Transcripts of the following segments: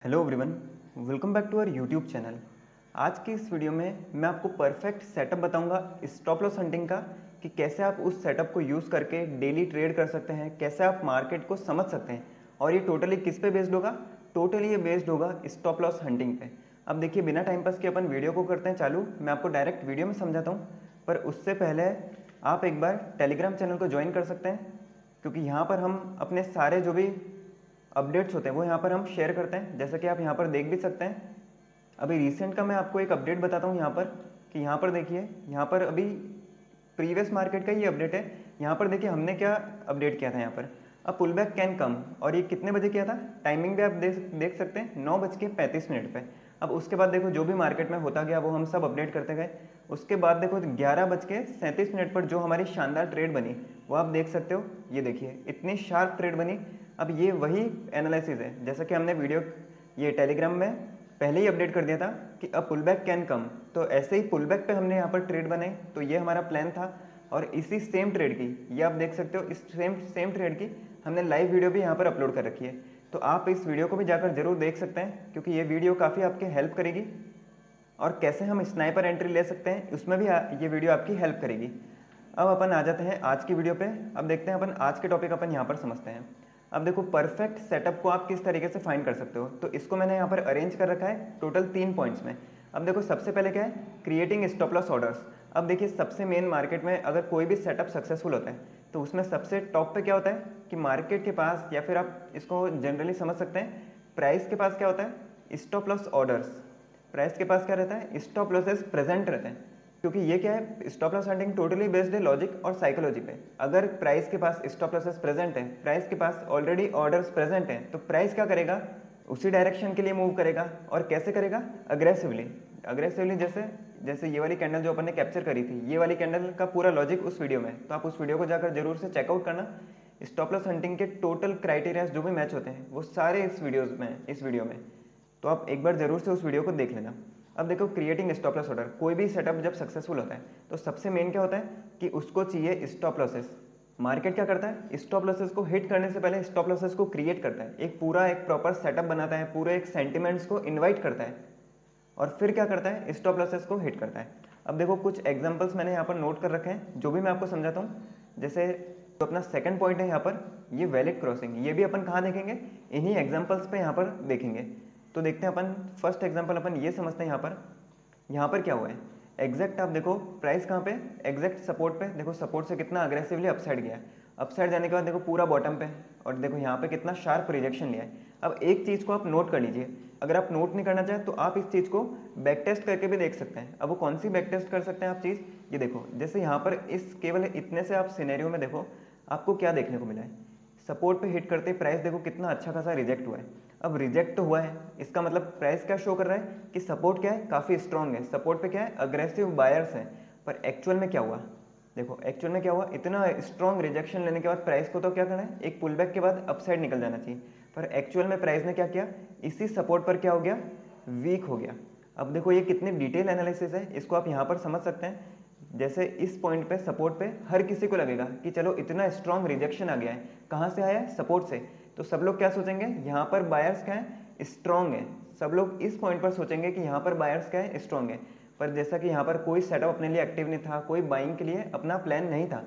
Hello everyone, welcome back to our YouTube channel. आज की इस वीडियो में मैं आपको परफेक्ट सेटअप बताऊंगा स्टॉप लॉस हंटिंग का कि कैसे आप उस सेटअप को यूज़ करके डेली ट्रेड कर सकते हैं, कैसे आप मार्केट को समझ सकते हैं। और ये टोटली किस पे बेस्ड होगा? टोटली ये बेस्ड होगा स्टॉप लॉस हंटिंग पे। अब देखिए, बिना टाइम पास के अपन वीडियो को करते हैं चालू। मैं आपको डायरेक्ट वीडियो में समझाता हूँ, पर उससे पहले आप एक बार टेलीग्राम चैनल को ज्वाइन कर सकते हैं, क्योंकि यहाँ पर हम अपने सारे जो भी अपडेट्स होते हैं वो यहाँ पर हम शेयर करते हैं। जैसा कि आप यहाँ पर देख भी सकते हैं, अभी रिसेंट का मैं आपको एक अपडेट बताता हूँ यहाँ पर कि यहाँ पर देखिए, यहाँ पर अभी प्रीवियस मार्केट का ये अपडेट है। यहाँ पर देखिए हमने क्या अपडेट किया था यहाँ पर, अब पुल बैक कैन कम, और ये कितने बजे किया था, टाइमिंग भी आप देख सकते हैं 9:35 पे। अब उसके बाद देखो जो भी मार्केट में होता गया वो हम सब अपडेट करते गए। उसके बाद देखो 11:37 पर जो हमारी शानदार ट्रेड बनी वो आप देख सकते हो। ये देखिए इतनी शार्प ट्रेड बनी। अब ये वही एनालिसिस है जैसा कि हमने वीडियो ये टेलीग्राम में पहले ही अपडेट कर दिया था कि अब पुल बैक कैन कम। तो ऐसे ही पुल बैक पे हमने यहाँ पर ट्रेड बनाई, तो ये हमारा प्लान था। और इसी सेम ट्रेड की, ये आप देख सकते हो, इस सेम ट्रेड की हमने लाइव वीडियो भी यहाँ पर अपलोड कर रखी है। तो आप इस वीडियो को भी जाकर जरूर देख सकते हैं, क्योंकि ये वीडियो काफ़ी आपकी हेल्प करेगी। और कैसे हम स्नाइपर एंट्री ले सकते हैं उसमें भी ये वीडियो आपकी हेल्प करेगी। अब अपन आ जाते हैं आज की वीडियो पे। अब देखते हैं अपन आज के टॉपिक अपन यहाँ पर समझते हैं। अब देखो, परफेक्ट सेटअप को आप किस तरीके से फाइंड कर सकते हो, तो इसको मैंने यहाँ पर अरेंज कर रखा है टोटल 3 पॉइंट्स में। अब देखो, सबसे पहले क्या है, क्रिएटिंग स्टॉप लॉस ऑर्डर्स। अब देखिए, सबसे मेन मार्केट में अगर कोई भी सेटअप सक्सेसफुल होता है तो उसमें सबसे टॉप पे क्या होता है कि मार्केट के पास, या फिर आप इसको जनरली समझ सकते हैं, प्राइस के पास क्या होता है, स्टॉप लॉस ऑर्डर्स। प्राइस के पास क्या रहता है, स्टॉप लॉसेस प्रेजेंट रहते हैं। क्योंकि ये क्या है, stop loss hunting totally based है लॉजिक और साइकोलॉजी पे। अगर प्राइस के पास स्टॉप लॉसेस प्रेजेंट है, प्राइस के पास ऑलरेडी ऑर्डर्स प्रेजेंट हैं, तो प्राइस क्या करेगा, उसी डायरेक्शन के लिए मूव करेगा। और कैसे करेगा, अग्रेसिवली। अग्रेसिवली जैसे जैसे ये वाली कैंडल जो अपन ने कैप्चर करी थी, ये वाली कैंडल का पूरा लॉजिक उस वीडियो में, तो आप उस वीडियो को जाकर जरूर से चेकआउट करना। स्टॉप लॉस हंटिंग के टोटल क्राइटेरियाज जो भी मैच होते हैं वो सारे इस वीडियो में, तो आप एक बार जरूर से उस वीडियो को देख लेना। अब देखो, क्रिएटिंग स्टॉप लॉस ऑर्डर, कोई भी सेटअप जब सक्सेसफुल होता है तो सबसे मेन क्या होता है कि उसको चाहिए स्टॉप लॉसेस। मार्केट क्या करता है, स्टॉप लॉसेस को हिट करने से पहले स्टॉप लॉसेस को क्रिएट करता है, एक पूरा एक प्रॉपर सेटअप बनाता है, पूरे एक सेंटिमेंट्स को इन्वाइट करता है, और फिर क्या करता है, स्टॉप लॉसेस को हिट करता है। अब देखो, कुछ एग्जांपल्स मैंने यहाँ पर नोट कर रखे हैं जो भी मैं आपको समझाता हूँ। जैसे तो अपना सेकंड पॉइंट है यहाँ पर, ये वैलिड क्रॉसिंग, ये भी अपन कहाँ देखेंगे, इन्हीं एग्जांपल्स पे यहाँ पर देखेंगे। तो देखते हैं अपन, फर्स्ट एग्जांपल अपन ये समझते हैं। यहाँ पर क्या हुआ है, एग्जैक्ट आप देखो प्राइस कहाँ पे, एग्जैक्ट सपोर्ट पे। देखो सपोर्ट से कितना अग्रेसिवली अपसाइड गया है, अपसाइड जाने के बाद देखो पूरा बॉटम पे, और देखो यहाँ पे कितना शार्प रिजेक्शन लिया है। अब एक चीज़ को आप नोट कर लीजिए, अगर आप नोट नहीं करना चाहें तो आप इस चीज़ को बैक टेस्ट करके भी देख सकते हैं। अब वो कौन सी बैक टेस्ट कर सकते हैं आप चीज़, ये देखो, जैसे यहाँ पर इस केवल इतने से आप सिनेरियो में देखो आपको क्या देखने को मिला है, सपोर्ट पे हिट करते प्राइस देखो कितना अच्छा खासा रिजेक्ट हुआ है। अब रिजेक्ट तो हुआ है, इसका मतलब प्राइस क्या शो कर रहा है कि सपोर्ट क्या है, काफ़ी स्ट्रांग है, सपोर्ट पे क्या है, अग्रेसिव बायर्स हैं। पर एक्चुअल में क्या हुआ, देखो एक्चुअल में क्या हुआ, इतना स्ट्रांग रिजेक्शन लेने के बाद प्राइस को तो क्या करना है, एक पुलबैक के बाद अपसाइड निकल जाना चाहिए। पर एक्चुअल में प्राइस ने क्या किया, इसी सपोर्ट पर क्या हो गया, वीक हो गया। अब देखो ये कितनी डिटेल एनालिसिस है, इसको आप यहाँ पर समझ सकते हैं। जैसे इस पॉइंट पे, सपोर्ट पे, हर किसी को लगेगा कि चलो इतना स्ट्रांग रिजेक्शन आ गया है, कहाँ से आया है, सपोर्ट से। तो सब लोग क्या सोचेंगे, यहाँ पर बायर्स क्या है, स्ट्रांग है। सब लोग इस पॉइंट पर सोचेंगे कि यहाँ पर बायर्स क्या है, स्ट्रांग है। पर जैसा कि यहाँ पर कोई सेटअप अपने लिए एक्टिव नहीं था, कोई बाइंग के लिए अपना प्लान नहीं था,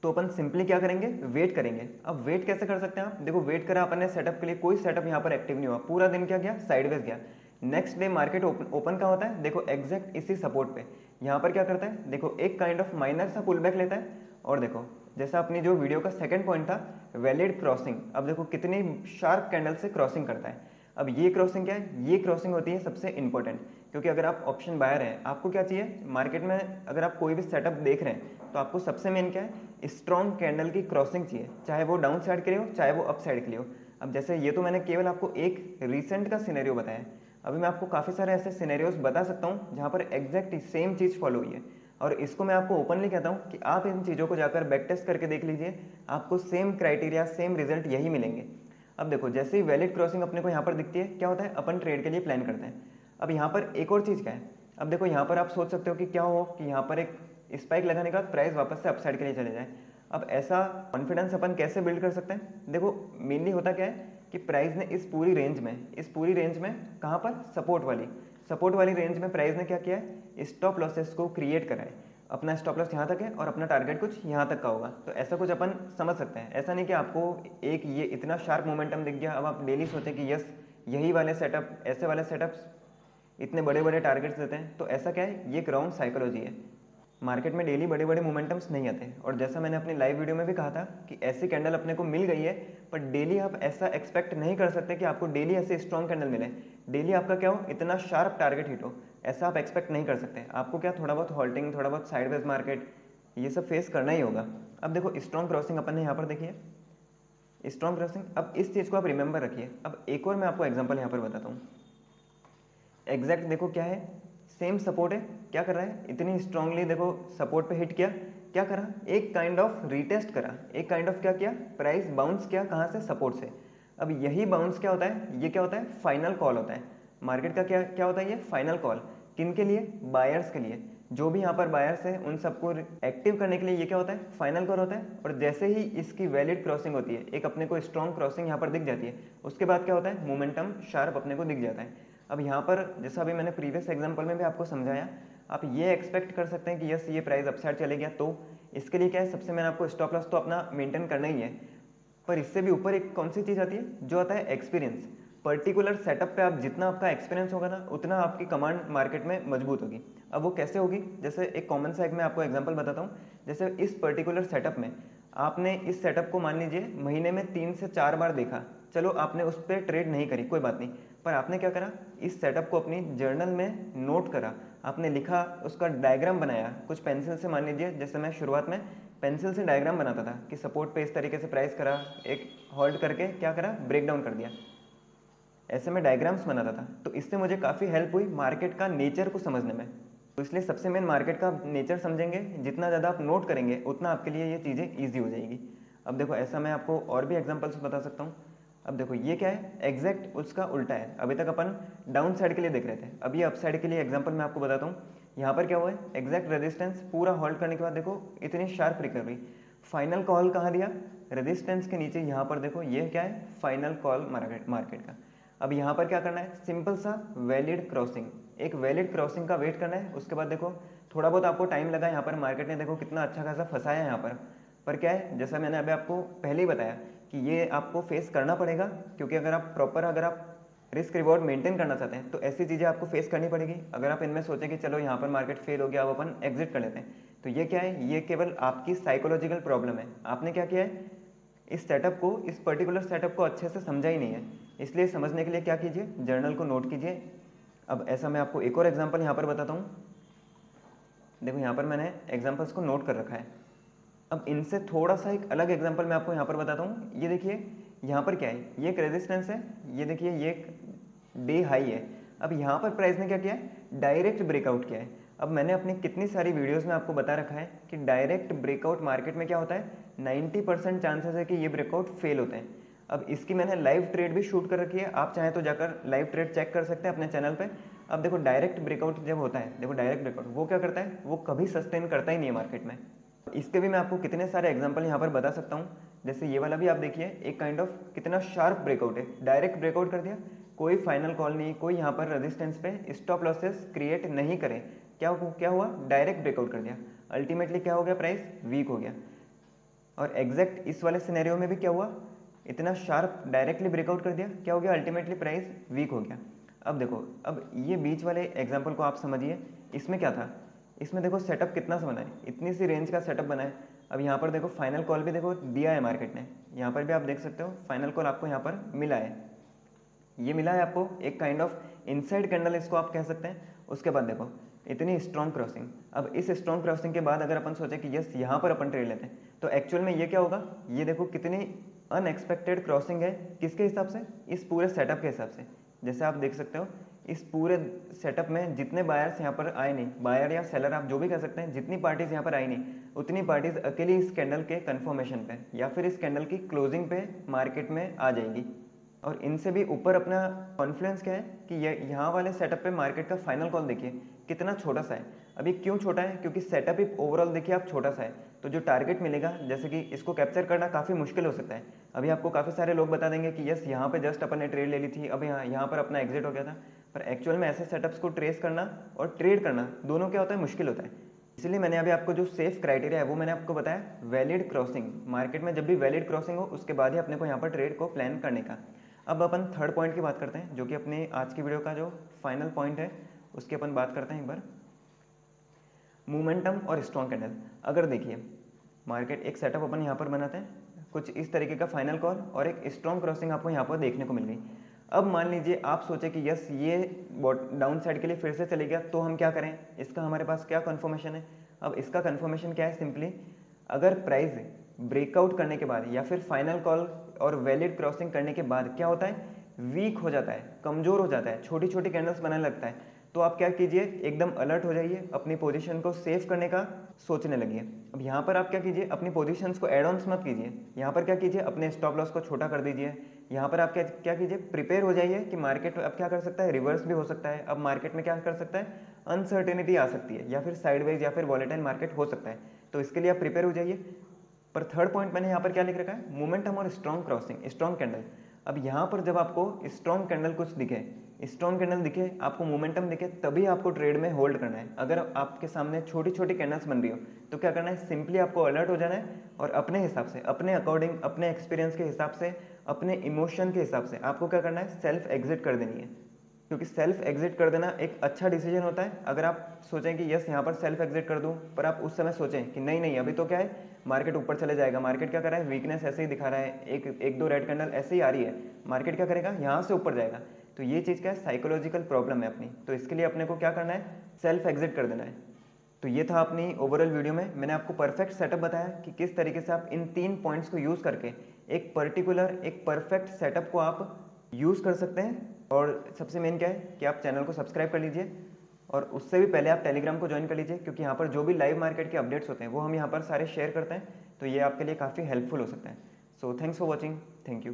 तो अपन सिंपली क्या करेंगे, वेट करेंगे। अब वेट कैसे कर सकते हैं आप, देखो वेट करा अपन ने सेटअप के लिए, कोई सेटअप यहाँ पर एक्टिव नहीं हुआ, पूरा दिन क्या गया, साइडवेज गया। नेक्स्ट डे मार्केट ओपन का होता है, देखो एग्जैक्ट इसी सपोर्ट पे, यहाँ पर क्या करता है, देखो एक काइंड ऑफ माइनर सा पुल बैक लेता है। और देखो जैसा अपनी जो वीडियो का सेकंड पॉइंट था, वैलिड क्रॉसिंग, अब देखो कितनी शार्प कैंडल से क्रॉसिंग करता है। अब ये क्रॉसिंग क्या है, ये क्रॉसिंग होती है सबसे इंपॉर्टेंट, क्योंकि अगर आप ऑप्शन बायर हैं, आपको क्या चाहिए मार्केट में, अगर आप कोई भी सेटअप देख रहे हैं तो आपको सबसे मेन क्या है, स्ट्रॉन्ग कैंडल की क्रॉसिंग चाहिए, चाहे वो डाउन साइड के लिए हो, चाहे वो अप साइड के लिए हो। अब जैसे ये तो मैंने केवल आपको एक रिसेंट का सिनेरियो बताया, अभी मैं आपको काफ़ी सारे ऐसे सिनेरियोज बता सकता हूँ जहाँ पर एग्जैक्ट सेम चीज़ फॉलो हुई है। और इसको मैं आपको ओपनली कहता हूँ कि आप इन चीज़ों को जाकर बैक टेस्ट करके देख लीजिए, आपको सेम क्राइटेरिया, सेम रिजल्ट यही मिलेंगे। अब देखो, जैसे ही वैलिड क्रॉसिंग अपने को यहाँ पर दिखती है, क्या होता है, अपन ट्रेड के लिए प्लान करते हैं। अब यहाँ पर एक और चीज़ क्या है, अब देखो यहाँ पर आप सोच सकते हो कि क्या हो कि यहाँ पर एक स्पाइक लगाने के बाद प्राइस वापस से अपसाइड के लिए चले जाए। अब ऐसा कॉन्फिडेंस अपन कैसे बिल्ड कर सकते हैं, देखो मेनली होता क्या है कि प्राइस ने इस पूरी रेंज में कहाँ पर सपोर्ट वाली रेंज में प्राइस ने क्या किया है, स्टॉप लॉसेस को क्रिएट करा है। अपना स्टॉप लॉस यहाँ तक है और अपना टारगेट कुछ यहाँ तक का होगा। तो ऐसा कुछ अपन समझ सकते हैं। ऐसा नहीं कि आपको एक ये इतना शार्प मोमेंटम दिख गया, अब आप डेली सोचें कि यस यही वाले सेटअप, ऐसे वाले सेटअप्स इतने बड़े बड़े टारगेट्स देते हैं। तो ऐसा क्या है, ये एक रॉन्ग साइकोलॉजी है। मार्केट में डेली बड़े बड़े मोमेंटम्स नहीं आते। और जैसा मैंने अपनी लाइव वीडियो में भी कहा था कि ऐसी कैंडल अपने को मिल गई है, पर डेली आप ऐसा एक्सपेक्ट नहीं कर सकते कि आपको डेली ऐसे स्ट्रॉन्ग कैंडल मिले, डेली आपका क्या हो, इतना शार्प टारगेट हिट हो, ऐसा आप एक्सपेक्ट नहीं कर सकते। आपको क्या थोड़ा बहुत हॉल्टिंग, थोड़ा बहुत साइडवेज मार्केट, ये सब फेस करना ही होगा। अब देखो स्ट्रॉन्ग क्रॉसिंग अपन ने यहाँ पर देखी है, स्ट्रॉन्ग क्रॉसिंग। अब इस चीज़ को आप रिमेंबर रखिए। अब एक और मैं आपको एग्जाम्पल यहाँ पर बताता हूँ। एग्जैक्ट देखो क्या है, सेम सपोर्ट है, क्या कर रहा है, इतनी स्ट्रांगली देखो सपोर्ट पे हिट किया, क्या करा, एक काइंड ऑफ रीटेस्ट करा, एक काइंड ऑफ क्या किया, प्राइस बाउंस किया, कहाँ से, सपोर्ट से। अब यही बाउंस क्या होता है, ये क्या होता है, फाइनल कॉल होता है। मार्केट का क्या क्या होता है, ये फाइनल कॉल। किन के लिए, बायर्स के लिए। जो भी यहाँ पर बायर्स है उन सबको एक्टिव करने के लिए ये क्या होता है, फाइनल कॉल होता है। और जैसे ही इसकी वैलिड क्रॉसिंग होती है, एक अपने को स्ट्रॉन्ग क्रॉसिंग यहाँ पर दिख जाती है, उसके बाद क्या होता है, मोमेंटम शार्प अपने को दिख जाता है। अब यहाँ पर जैसा अभी मैंने प्रीवियस एग्जांपल में भी आपको समझाया, आप ये एक्सपेक्ट कर सकते हैं कि यस ये प्राइस अपसाइड चले गया, तो इसके लिए क्या है, सबसे मैंने आपको स्टॉप लॉस तो अपना मेंटेन करना ही है, पर इससे भी ऊपर एक कौन सी चीज़ आती है, जो आता है एक्सपीरियंस। पर्टिकुलर सेटअप पे आप जितना आपका एक्सपीरियंस होगा ना, उतना आपकी कमांड मार्केट में मजबूत होगी। अब वो कैसे होगी, जैसे एक कॉमन सा एक मैं आपको एग्जांपल बताता हूँ। जैसे इस पर्टिकुलर सेटअप में आपने इस सेटअप को मान लीजिए महीने में 3 से 4 बार देखा, चलो आपने उस पर ट्रेड नहीं करी, कोई बात नहीं, पर आपने क्या करा, इस सेटअप को अपनी जर्नल में नोट करा, आपने लिखा, उसका डायग्राम बनाया, कुछ पेंसिल से, मान लीजिए जैसे मैं शुरुआत में पेंसिल से डायग्राम बनाता था कि सपोर्ट पे इस तरीके से प्राइस करा, एक होल्ड करके क्या करा, ब्रेक डाउन कर दिया, ऐसे में डायग्राम्स बनाता था। तो इससे मुझे काफ़ी हेल्प हुई मार्केट का नेचर को समझने में। तो इसलिए सबसे मेन मार्केट का नेचर समझेंगे, जितना ज़्यादा आप नोट करेंगे उतना आपके लिए ये चीज़ें ईजी हो जाएगी। अब देखो ऐसा मैं आपको और भी एग्जांपल्स बता सकता हूँ। अब देखो ये क्या है, एग्जैक्ट उसका उल्टा है। अभी तक अपन डाउन साइड के लिए देख रहे थे, अब ये अप साइड के लिए एग्जाम्पल मैं आपको बताता हूँ। यहाँ पर क्या हुआ है, एग्जैक्ट रेजिस्टेंस पूरा होल्ड करने के बाद देखो इतनी शार्प रिकवरी, फाइनल कॉल कहाँ दिया, रेजिस्टेंस के नीचे। यहाँ पर देखो ये क्या है, फाइनल कॉल मार्केट का। अब यहाँ पर क्या करना है, सिंपल सा वैलिड क्रॉसिंग, एक वैलिड क्रॉसिंग का वेट करना है। उसके बाद देखो थोड़ा बहुत आपको टाइम लगा, यहाँ पर मार्केट ने देखो कितना अच्छा खासा फंसाया है यहाँ पर क्या है, जैसा मैंने अभी आपको पहले ही बताया कि ये आपको फेस करना पड़ेगा, क्योंकि अगर आप रिस्क रिवॉर्ड मेंटेन करना चाहते हैं तो ऐसी चीज़ें आपको फेस करनी पड़ेगी। अगर आप इनमें सोचें कि चलो यहाँ पर मार्केट फेल हो गया, अब अपन एग्जिट कर लेते हैं, तो ये क्या है, ये केवल आपकी साइकोलॉजिकल प्रॉब्लम है। आपने क्या किया है, इस सेटअप को, इस पर्टिकुलर सेटअप को अच्छे से समझा ही नहीं है। इसलिए समझने के लिए क्या कीजिए, जर्नल को नोट कीजिए। अब ऐसा मैं आपको एक और एग्जांपल यहाँ पर बताता हूँ। देखो यहाँ पर मैंने एग्जांपल्स को नोट कर रखा है। अब इनसे थोड़ा सा एक अलग एग्जांपल मैं आपको यहाँ पर बताता हूँ। ये देखिए यहाँ पर क्या है, ये एक रेजिस्टेंस है, ये देखिए ये एक डे हाई है। अब यहाँ पर प्राइस ने क्या किया है, डायरेक्ट ब्रेकआउट किया है। अब मैंने अपनी कितनी सारी वीडियोस में आपको बता रखा है कि डायरेक्ट ब्रेकआउट मार्केट में क्या होता है, 90% चांसेस है कि ये ब्रेकआउट फेल होते हैं। अब इसकी मैंने लाइव ट्रेड भी शूट कर रखी है, आप चाहें तो जाकर लाइव ट्रेड चेक कर सकते हैं अपने चैनल पे। अब देखो डायरेक्ट ब्रेकआउट जब होता है, देखो डायरेक्ट ब्रेकआउट वो क्या करता है, वो कभी सस्टेन करता ही नहीं है मार्केट में। इसके भी मैं आपको कितने सारे एग्जांपल यहाँ पर बता सकता हूँ। जैसे ये वाला भी आप देखिए, एक काइंड ऑफ कितना शार्प ब्रेकआउट है, डायरेक्ट ब्रेकआउट कर दिया, कोई फाइनल कॉल नहीं, कोई यहाँ पर रेजिस्टेंस पे स्टॉप लॉसेस क्रिएट नहीं करे, क्या हुआ, डायरेक्ट ब्रेकआउट कर दिया। अल्टीमेटली क्या हो गया, प्राइस वीक हो गया। और एग्जैक्ट इस वाले सिनेरियो में भी क्या हुआ, इतना शार्प डायरेक्टली ब्रेकआउट कर दिया, क्या हो गया, अल्टीमेटली प्राइस वीक हो गया। अब देखो, अब ये बीच वाले एग्जांपल को आप समझिए, इसमें क्या था, इसमें देखो सेटअप कितना सा बना है, इतनी सी रेंज का सेटअप बना है। अब यहाँ पर देखो फाइनल कॉल भी देखो दिया है मार्केट ने, यहाँ पर भी आप देख सकते हो फाइनल कॉल आपको यहाँ पर मिला है, ये मिला है आपको, एक काइंड ऑफ इनसाइड कैंडल इसको आप कह सकते हैं। उसके बाद देखो इतनी स्ट्रॉन्ग क्रॉसिंग। अब इस स्ट्रॉन्ग क्रॉसिंग के बाद अगर अपन सोचे कि यस यहाँ पर अपन ट्रेड लेते हैं, तो एक्चुअल में ये क्या होगा, ये देखो कितनी अनएक्सपेक्टेड क्रॉसिंग है, किसके हिसाब से, इस पूरे सेटअप के हिसाब से। जैसे आप देख सकते हो इस पूरे सेटअप में जितने बायर्स यहाँ पर आए नहीं, बायर या सेलर आप जो भी कह सकते हैं, जितनी पार्टीज यहाँ पर आई नहीं, उतनी पार्टीज अकेली इस कैंडल के कन्फर्मेशन पे या फिर इस कैंडल की क्लोजिंग पे मार्केट में आ जाएगी। और इनसे भी ऊपर अपना कॉन्फ्लुएंस क्या है कि ये यहाँ वाले सेटअप पे मार्केट का फाइनल कॉल देखिए कितना छोटा सा है। अभी क्यों छोटा है, क्योंकि सेटअप ही ओवरऑल देखिए आप छोटा सा है, तो जो टारगेट मिलेगा, जैसे कि इसको कैप्चर करना काफ़ी मुश्किल हो सकता है। अभी आपको काफ़ी सारे लोग बता देंगे कि यस यहाँ पे जस्ट अपन ने ट्रेड ले ली थी, अब यहाँ पर अपना एग्जिट हो गया था, पर एक्चुअल में ऐसे सेटअप्स को ट्रेस करना और ट्रेड करना दोनों क्या होता है, मुश्किल होता है। इसलिए मैंने अभी आपको जो सेफ क्राइटेरिया है वो मैंने आपको बताया, वैलिड क्रॉसिंग। मार्केट में जब भी वैलिड क्रॉसिंग हो उसके बाद ही अपने को यहाँ पर ट्रेड को प्लान करने का। अब अपन थर्ड पॉइंट की बात करते हैं, जो कि अपने आज की वीडियो का जो फाइनल पॉइंट है उसकी अपन बात करते हैं एक बार, मोमेंटम और स्ट्रॉन्ग कैंडल। अगर देखिए मार्केट एक सेटअप अपन यहाँ पर बनाते हैं, कुछ इस तरीके का फाइनल कॉल और एक स्ट्रॉन्ग क्रॉसिंग आपको यहाँ पर देखने को मिल गई। अब मान लीजिए आप सोचे कि यस ये डाउन साइड के लिए फिर से चले गया, तो हम क्या करें, इसका हमारे पास क्या कन्फर्मेशन है। अब इसका कन्फर्मेशन क्या है, सिंपली अगर प्राइस ब्रेकआउट करने के बाद या फिर फाइनल कॉल और वैलिड क्रॉसिंग करने के बाद क्या होता है, वीक हो जाता है, कमज़ोर हो जाता है, छोटी छोटी कैंडल्स बनाने लगता है, तो आप क्या कीजिए, एकदम अलर्ट हो जाइए, अपनी पोजीशन को सेव करने का सोचने लगिए। अब यहाँ पर आप क्या कीजिए, अपनी पोजीशंस को एड ऑन्स मत कीजिए, यहाँ पर क्या कीजिए, अपने स्टॉप लॉस को छोटा कर दीजिए। यहाँ पर आप क्या कीजिए, प्रिपेयर हो जाइए कि मार्केट अब क्या कर सकता है, रिवर्स भी हो सकता है। अब मार्केट में क्या कर सकता है, अनसर्टेनिटी आ सकती है, या फिर साइडवेज या फिर वॉलेटाइल मार्केट हो सकता है, तो इसके लिए आप प्रिपेयर हो जाइए। पर थर्ड पॉइंट मैंने यहाँ पर क्या लिख रखा है, मोमेंटम और स्ट्रॉन्ग क्रॉसिंग, स्ट्रॉन्ग कैंडल। अब यहाँ पर जब आपको स्ट्रॉन्ग कैंडल कुछ दिखे, स्ट्रॉन्ग कैंडल दिखे, आपको मोमेंटम दिखे, तभी आपको ट्रेड में होल्ड करना है। अगर आपके सामने छोटी छोटी कैंडल्स बन रही हो तो क्या करना है, सिंपली आपको अलर्ट हो जाना है और अपने हिसाब से, अपने अकॉर्डिंग, अपने एक्सपीरियंस के हिसाब से, अपने इमोशन के हिसाब से आपको क्या करना है, सेल्फ एग्जिट कर देनी है। क्योंकि सेल्फ एग्जिट कर देना एक अच्छा डिसीजन होता है। अगर आप सोचें कि यस यहाँ पर सेल्फ एग्जिट कर दूँ, पर आप उस समय सोचें कि नहीं नहीं अभी तो क्या है, मार्केट ऊपर चले जाएगा, मार्केट क्या कर रहा है, वीकनेस ऐसे ही दिखा रहा है, एक दो रेड कैंडल ऐसे ही आ रही है, मार्केट क्या करेगा, यहाँ से ऊपर जाएगा, तो ये चीज़ क्या है, साइकोलॉजिकल प्रॉब्लम है अपनी। तो इसके लिए अपने को क्या करना है, सेल्फ एग्जिट कर देना है। तो ये था अपनी ओवरऑल वीडियो में मैंने आपको परफेक्ट सेटअप बताया कि किस तरीके से आप इन 3 पॉइंट्स को यूज़ करके एक पर्टिकुलर, एक परफेक्ट सेटअप को आप यूज़ कर सकते हैं। और सबसे मेन क्या है कि आप चैनल को सब्सक्राइब कर लीजिए, और उससे भी पहले आप टेलीग्राम को ज्वाइन कर लीजिए, क्योंकि यहाँ पर जो भी लाइव मार्केट के अपडेट्स होते हैं वो हम यहाँ पर सारे शेयर करते हैं, तो ये आपके लिए काफ़ी हेल्पफुल हो सकता है। So thanks for watching, thank you.